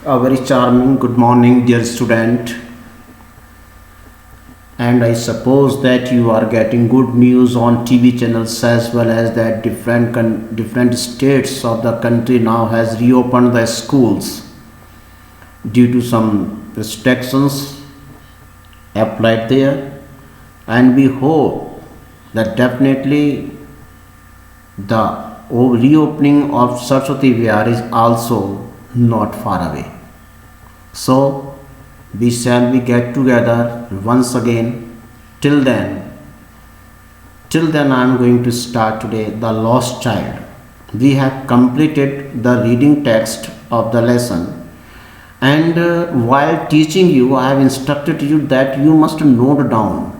A very charming good morning, dear student. And I suppose that you are getting good news on TV channels as well as that different states of the country now has reopened the schools due to some restrictions applied there. And we hope that definitely the reopening of Saraswati Vihar is also not far away. So we shall be get together once again. Till then I am going to start today the lost child. We have completed the reading text of the lesson, and while teaching you I have instructed you that you must note down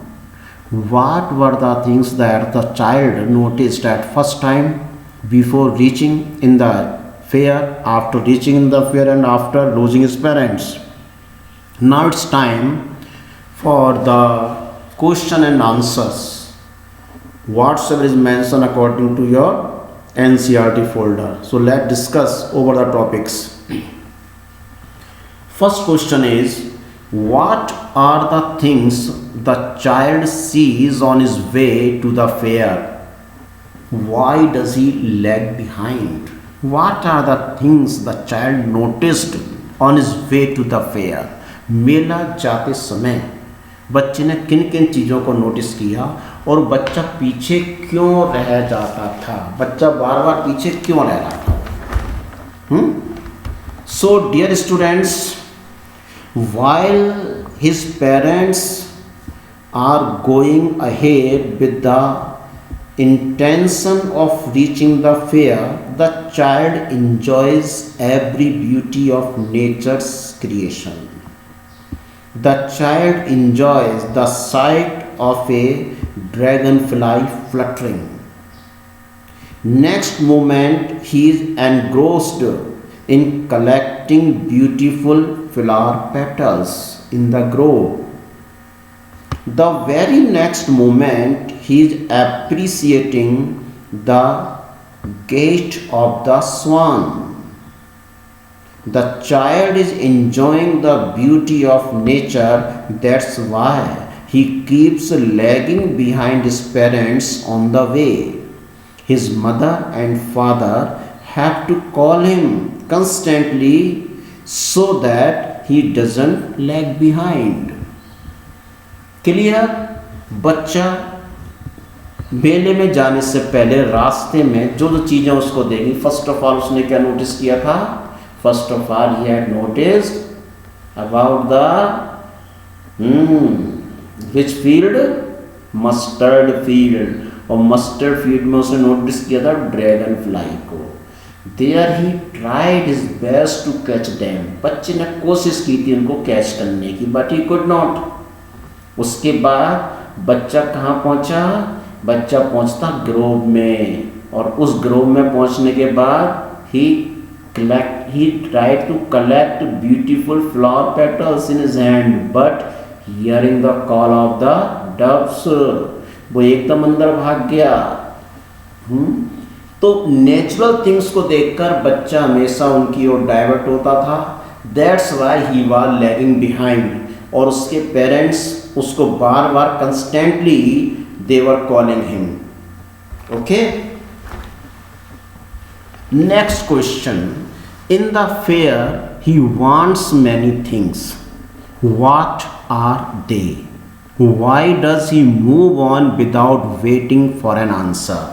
what were the things that the child noticed at first time before reaching in the fair, after reaching in the fair, and after losing his parents. Now it's time for the question and answers. Whatever is mentioned according to your NCERT folder. So let's discuss over the topics. First question is, what are the things the child sees on his way to the fair? Why does he lag behind? What are the things the child noticed on his way to the fair? मेला जाते समय बच्चे ने किन किन चीज़ों को notice किया और बच्चा पीछे क्यों रह जाता था, बच्चा बार बार पीछे क्यों रह रहा था? So dear students, while his parents are going ahead with the intention of reaching the fair, the child enjoys every beauty of nature's creation. The child enjoys the sight of a dragonfly fluttering. Next moment, he is engrossed in collecting beautiful flower petals in the grove. The very next moment, he is appreciating the gait of the swan. The child is enjoying the beauty of nature, that's why he keeps lagging behind his parents on the way. His mother and father have to call him constantly so that he doesn't lag behind. Clear? बच्चा मेले में जाने से पहले रास्ते में जो जो चीज़ें उसको देगी, फर्स्ट ऑफ ऑल उसने क्या नोटिस किया था? First of all he had noticed about the which field? Mustard field. और मस्टर्ड फील्ड में उसने नोटिस किया था ड्रैगन फ्लाई को. There he tried his best to catch them. बच्चे ने कोशिश की थी उनको कैच करने की, बट ही कुड नॉट. उसके बाद बच्चा कहाँ पहुँचा? बच्चा पहुँचता ग्रोव में, और उस ग्रोव में पहुँचने के बाद he tried to collect beautiful flower petals in his hand, but hearing the call of the doves, वो एकदम अंदर भाग गया. तो नेचुरल थिंग्स को देखकर बच्चा हमेशा उनकी ओर डाइवर्ट होता था. That's why he was lagging behind. और उसके पेरेंट्स उसको बार बार constantly they were calling him. Okay, next question. In the fair he wants many things. What are they? Why does he move on without waiting for an answer?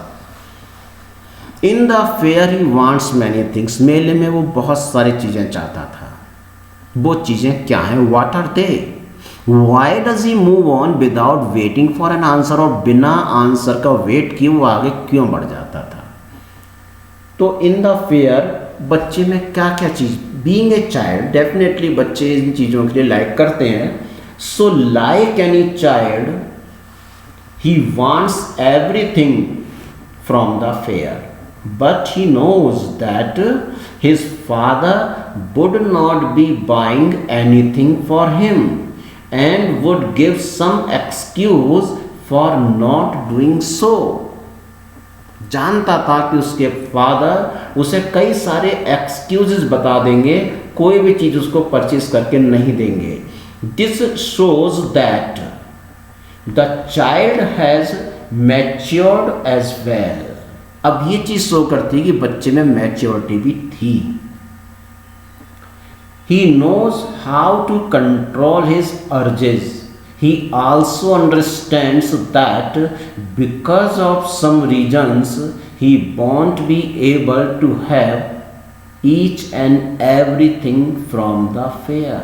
In the fair he wants many things. मेले में वो बहुत सारी चीज़ें चाहता था. वो चीज़ें क्या हैं? What are they? Why does he move on without waiting for an answer? और बिना आंसर का वेट किए वो आगे क्यों बढ़ जाता था? तो इन द फेयर बच्चे में क्या क्या चीज़, बीइंग ए चाइल्ड डेफिनेटली बच्चे इन चीज़ों के लिए लाइक करते हैं. So like any child he wants everything from the fair, but he knows that his father would not be buying anything for him and would give some excuse for not doing so. जानता था कि उसके father उसे कई सारे excuses बता देंगे कोई भी चीज़ उसको परचेज करके नहीं देंगे। This shows that the child has matured as well. अब ये चीज़ शो करती है कि बच्चे में मैच्योरिटी भी थी। He knows how to control his urges. He also understands that because of some reasons he won't be able to have each and everything from the fair.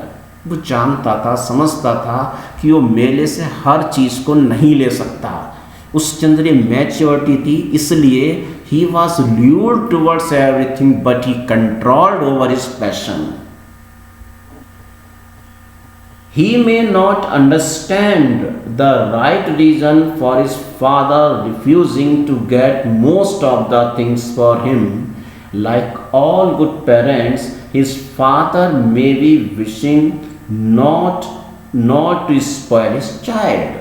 वो जानता था, समझता था कि वो मेले से हर चीज़ को नहीं ले सकता। उसके अंदर ये मैच्योरिटी थी, इसलिए he was lured towards everything but he controlled over his passion. He may not understand the right reason for his father refusing to get most of the things for him. Like all good parents, his father may be wishing not to spoil his child.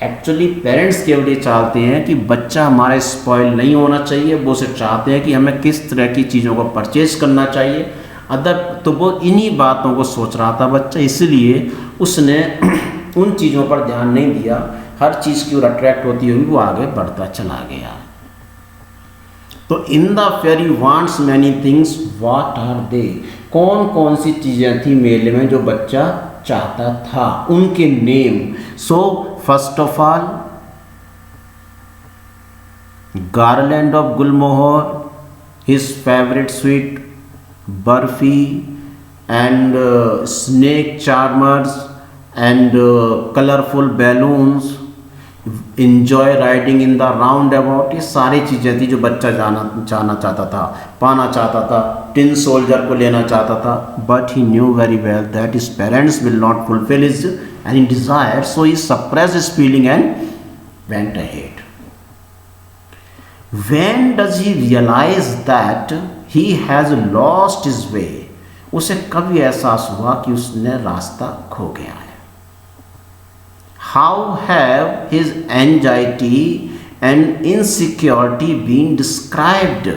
Actually parents केवल ये चाहते हैं कि बच्चा हमारा spoil नहीं होना चाहिए। वो उसे चाहते हैं कि हमें किस तरह की चीज़ों को परचेज करना चाहिए। अदर तो वो इन्हीं बातों को सोच रहा था बच्चा, इसलिए उसने उन चीज़ों पर ध्यान नहीं दिया। हर चीज़ की ओर अट्रैक्ट होती हुई वो आगे बढ़ता चला गया। तो in the fair he wants many things, what are they? कौन कौन सी चीज़ें थी मेले में जो बच्चा चाहता था, उनके name. So first of all garland of Gulmohar, his favourite sweet barfi, and snake charmers and colorful balloons, enjoy riding in the roundabout। ये सारी चीज़ें थी जो बच्चा जाना चाहता था, पाना चाहता था। टिन सोल्जर को लेना चाहता था, but he knew very well that his parents will not fulfill his any desire, so he suppressed his feeling and went ahead. When does he realize that he has lost his way? उसे कभी एहसास हुआ कि उसने रास्ता खो गया है। How have his anxiety and insecurity been described?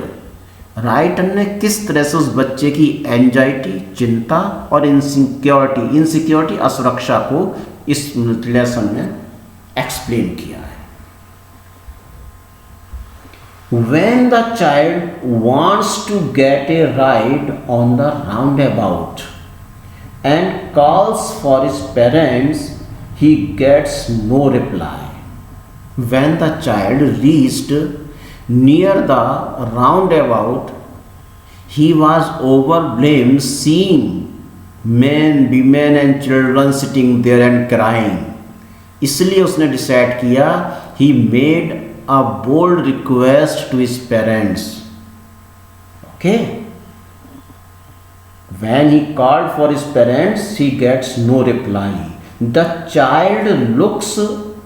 Writer ने किस तरह से उस बच्चे की एंजाइटी, चिंता और इनसिक्योरिटी असुरक्षा को इस लेसन में एक्सप्लेन किया है। When the child wants to get a ride on the roundabout and calls for his parents, he gets no reply. When the child reached near the roundabout, he was overwhelmed seeing men, women and children sitting there and crying. इसलिए उसने decide किया, he made a bold request to his parents. Okay, when he called for his parents, he gets no reply. The child looks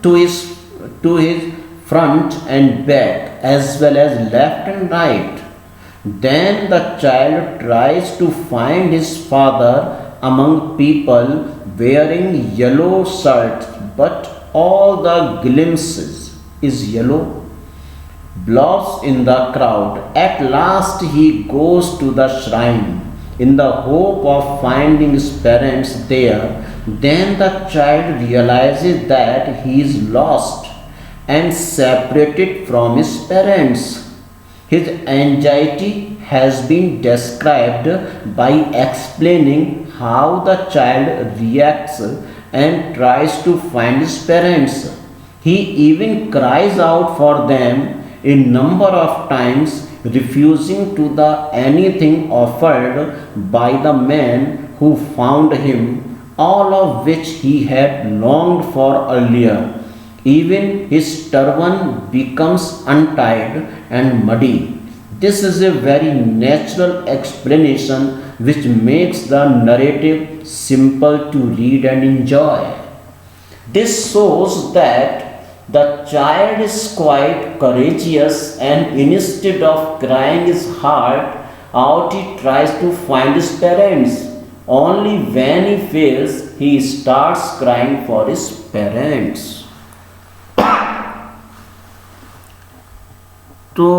to his front and back as well as left and right. Then the child tries to find his father among people wearing yellow shirts, but all the glimpses is yellow blobs in the crowd. At last he goes to the shrine in the hope of finding his parents there. Then the child realizes that he is lost and separated from his parents. His anxiety has been described by explaining how the child reacts and tries to find his parents. He even cries out for them a number of times, refusing to the anything offered by the man who found him, all of which he had longed for earlier. Even his turban becomes untied and muddy. This is a very natural explanation which makes the narrative simple to read and enjoy. This shows that the child is quite courageous, and instead of crying his heart out, he tries to find his parents. Only when he fails, he starts crying for his parents. तो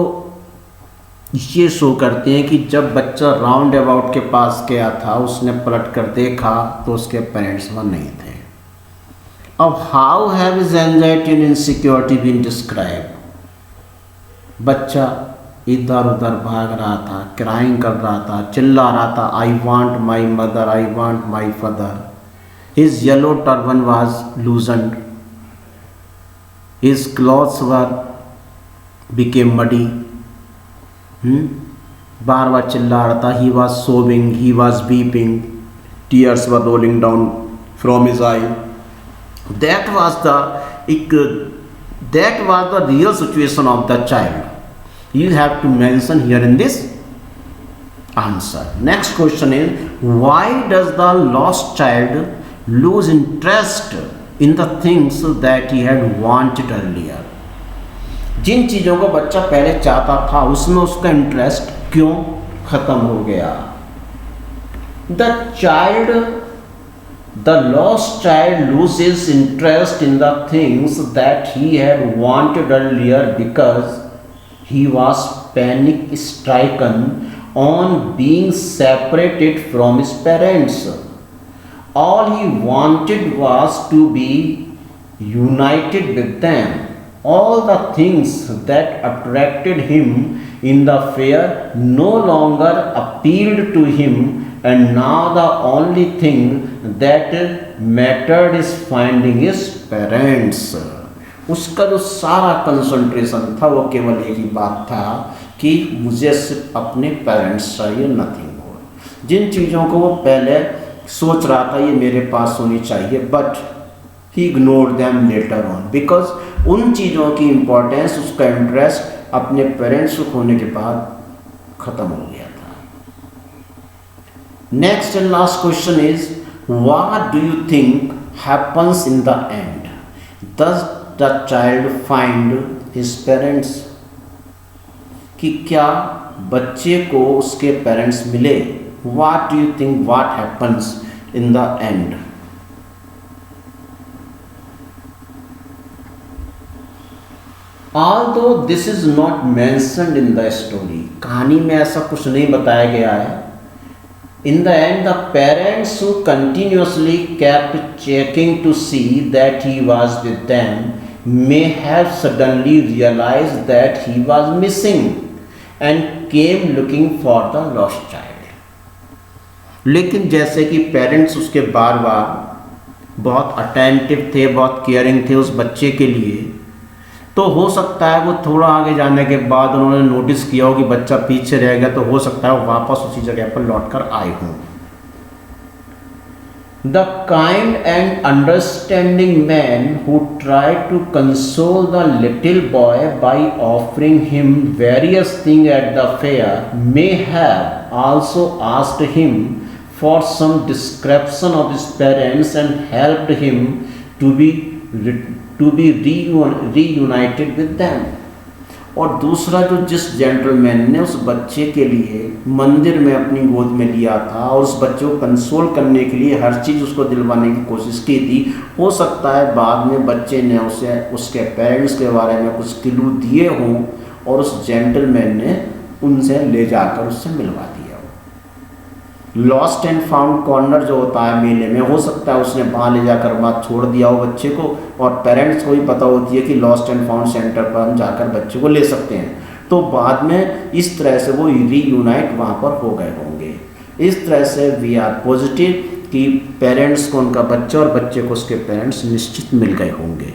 ये show करते हैं कि जब बच्चा round about के पास गया था, उसने पलट कर देखा तो उसके पेरेंट्स वहाँ नहीं थे। अब how have his anxiety and insecurity been describe? बच्चा इधर उधर भाग रहा था, क्राइंग कर रहा था, चिल्ला रहा था, I want my mother, I want my father. His yellow turban was loosened, his clothes were became muddy. बार बार चिल्ला रहा था। He was sobbing, he was weeping, tears were rolling down from his eye. That was the real situation of the child. You have to mention here in this answer. Next question is, why does the lost child lose interest in the things that he had wanted earlier? जिन चीज़ों को बच्चा पहले चाहता था उसमें उसका interest क्यों खत्म हो गया? The lost child loses interest in the things that he had wanted earlier because he was panic stricken on being separated from his parents. All he wanted was to be united with them. All the things that attracted him in the fair no longer appealed to him, and now the only thing that mattered is finding his parents. उसका जो सारा concentration था वो केवल एक ही बात था कि मुझे सिर्फ अपने पेरेंट्स चाहिए, नथिंग मोर। जिन चीज़ों को वो पहले सोच रहा था ये मेरे पास होनी चाहिए, but he ignored them later on, because उन चीज़ों की इम्पोर्टेंस, उसका इंटरेस्ट अपने पेरेंट्स को खोने के बाद ख़त्म हो गया था। Next and last question is, what do you think happens in the end? Does the child find his parents? कि क्या बच्चे को उसके पेरेंट्स मिले? What do you think what happens in the end? Although this is not mentioned in the story, कहानी में ऐसा कुछ नहीं बताया गया है। In the end, the parents who continuously kept checking to see that he was with them may have suddenly realized that he was missing and came looking for the lost child. लेकिन जैसे कि parents उसके बार बार बहुत attentive थे, बहुत caring थे उस बच्चे के लिए, तो हो सकता है वो थोड़ा आगे जाने के बाद उन्होंने नोटिस किया हो कि बच्चा पीछे रह गया, तो हो सकता है वो वापस उसी जगह पर लौट कर आए हों। The kind and understanding man who tried to console the little boy by offering him various things at the fair may have also asked him for some description of his parents and helped him to be reunited with them. और दूसरा, जो जिस gentleman ने उस बच्चे के लिए मंदिर में अपनी गोद में लिया था और उस बच्चे को कंसोल करने के लिए हर चीज़ उसको दिलवाने की कोशिश की थी, हो सकता है बाद में बच्चे ने उसे उसके पेरेंट्स के बारे में कुछ क्लू दिए हों और उस जेंटलमैन ने उनसे ले जाकर उससे मिलवा दिया। लॉस्ट एंड फाउंड कॉर्नर जो होता है मेले में, हो सकता है उसने वहाँ ले जाकर वहाँ छोड़ दिया हो बच्चे को, और पेरेंट्स को भी पता होती है कि लॉस्ट एंड फाउंड सेंटर पर हम जाकर बच्चे को ले सकते हैं, तो बाद में इस तरह से वो रीयूनाइट वहाँ पर हो गए होंगे। इस तरह से वी आर पॉजिटिव कि पेरेंट्स को उनका बच्चा और बच्चे को उसके पेरेंट्स निश्चित मिल गए होंगे।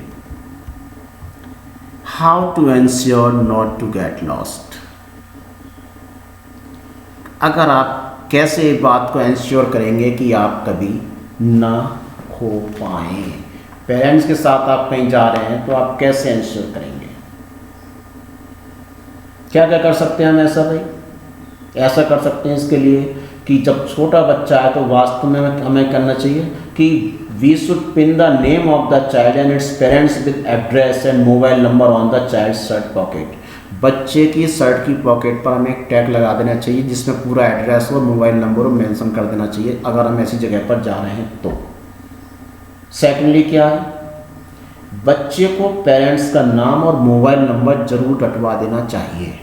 How to ensure not to get lost? अगर आप कैसे इस बात को इंश्योर करेंगे कि आप कभी ना खो पाएँ? पेरेंट्स के साथ आप कहीं जा रहे हैं तो आप कैसे इंश्योर करेंगे? क्या क्या कर सकते हैं हम ऐसा भाई? ऐसा कर सकते हैं इसके लिए कि जब छोटा बच्चा है तो वास्तव में हमें करना चाहिए कि we should pin the name of the child and its parents with address and mobile number on the child shirt pocket. बच्चे की शर्ट की पॉकेट पर हमें एक टैग लगा देना चाहिए जिसमें पूरा एड्रेस और मोबाइल नंबर और मेंशन कर देना चाहिए अगर हम ऐसी जगह पर जा रहे हैं तो। सेकेंडली क्या है, बच्चे को पेरेंट्स का नाम और मोबाइल नंबर जरूर रटवा देना चाहिए।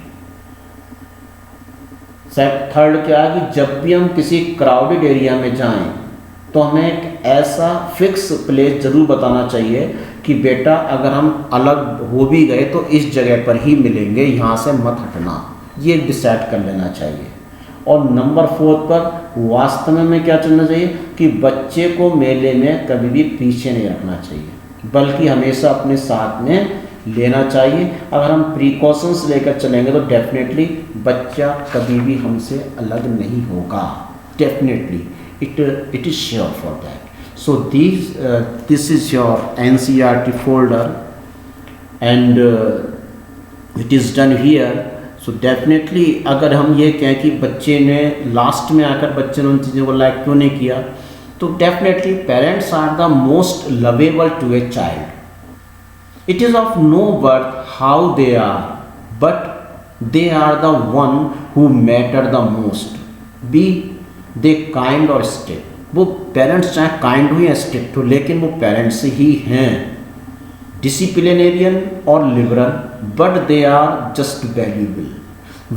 थर्ड क्या है कि जब भी हम किसी क्राउडेड एरिया में जाएं तो हमें एक ऐसा फिक्स प्लेस ज़रूर बताना चाहिए कि बेटा अगर हम अलग हो भी गए तो इस जगह पर ही मिलेंगे, यहाँ से मत हटना, ये डिसाइड कर लेना चाहिए। और नंबर 4 पर वास्तव में क्या चलना चाहिए कि बच्चे को मेले में कभी भी पीछे नहीं रखना चाहिए, बल्कि हमेशा अपने साथ में लेना चाहिए। अगर हम प्रिकॉशंस लेकर चलेंगे तो डेफिनेटली बच्चा कभी भी हमसे अलग नहीं होगा, definitely it is sure for that. So this is your NCERT folder and it is done here. So definitely अगर हम ये कहें कि बच्चे ने लास्ट में आकर बच्चे ने उन चीज़ों को लाइक क्यों नहीं किया, तो definitely parents are the most lovable to a child. It is of no worth how they are, but they are the one who matter the most. Be they kind or strict. वो parents चाहे kind हो या strict हो, लेकिन वो parents ही हैं. Disciplinarian और liberal, but they are just valuable.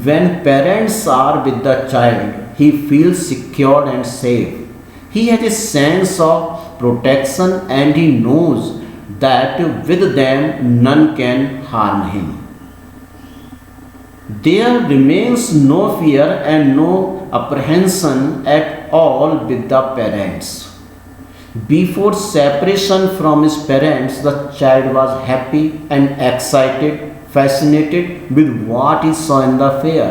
When parents are with the child, he feels secure and safe. He has a sense of protection and he knows that with them none can harm him. There remains no fear and no apprehension at all with the parents. Before separation from his parents, the child was happy and excited, fascinated with what he saw in the fair.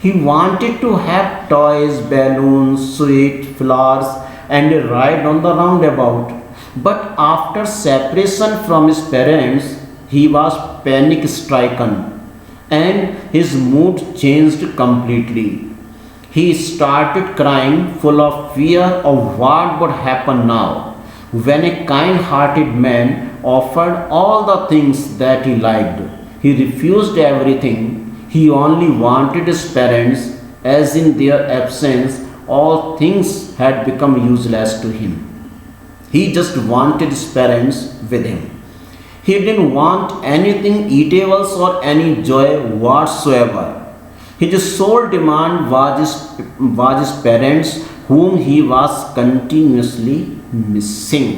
He wanted to have toys, balloons, sweets, flowers, and a ride on the roundabout. But after separation from his parents, he was panic stricken and his mood changed completely. He started crying, full of fear of what would happen now. When a kind-hearted man offered all the things that he liked, he refused everything. He only wanted his parents, as in their absence, all things had become useless to him. He just wanted his parents with him. He didn't want anything eatable or any joy whatsoever. His sole demand was his parents, whom he was continuously missing.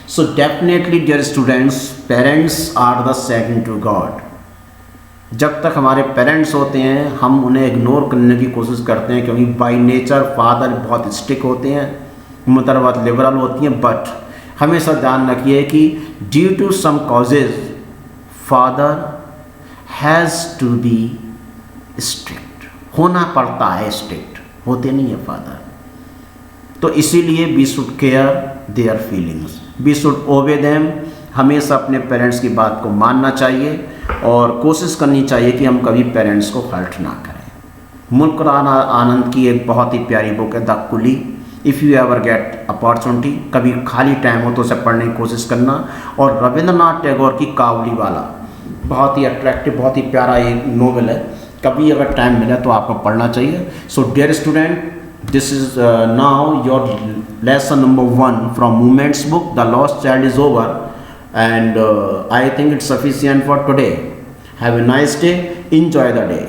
So definitely, dear students, parents are the second to God. जब तक हमारे parents होते हैं हम उन्हें ignore करने की कोशिश करते हैं, क्योंकि बाय नेचर फादर बहुत स्ट्रिक्ट होते हैं, मदर बहुत लिबरल होती हैं. बट हमेशा ध्यान रखिए कि due to some causes father has to be strict, होना पड़ता है, स्ट्रिक्ट होते नहीं है फादर. तो इसीलिए we should care their feelings, we should obey them. हमेशा अपने पेरेंट्स की बात को मानना चाहिए और कोशिश करनी चाहिए कि हम कभी पेरेंट्स को हर्ट ना करें. मुल्क राना आनंद की एक बहुत ही प्यारी बुक है the Coolie. If you ever get opportunity, कभी खाली टाइम हो तो उसे पढ़ने की कोशिश करना. और रविंद्रनाथ टैगोर की काबुली वाला बहुत ही अट्रैक्टिव, बहुत ही प्यारा एक नोवेल है, कभी अगर टाइम मिले तो आपको पढ़ना चाहिए. So dear student, this is now your lesson number 1 from Movement's book, The Lost Child is over, and I think it's sufficient for today. Have a nice day, enjoy the day.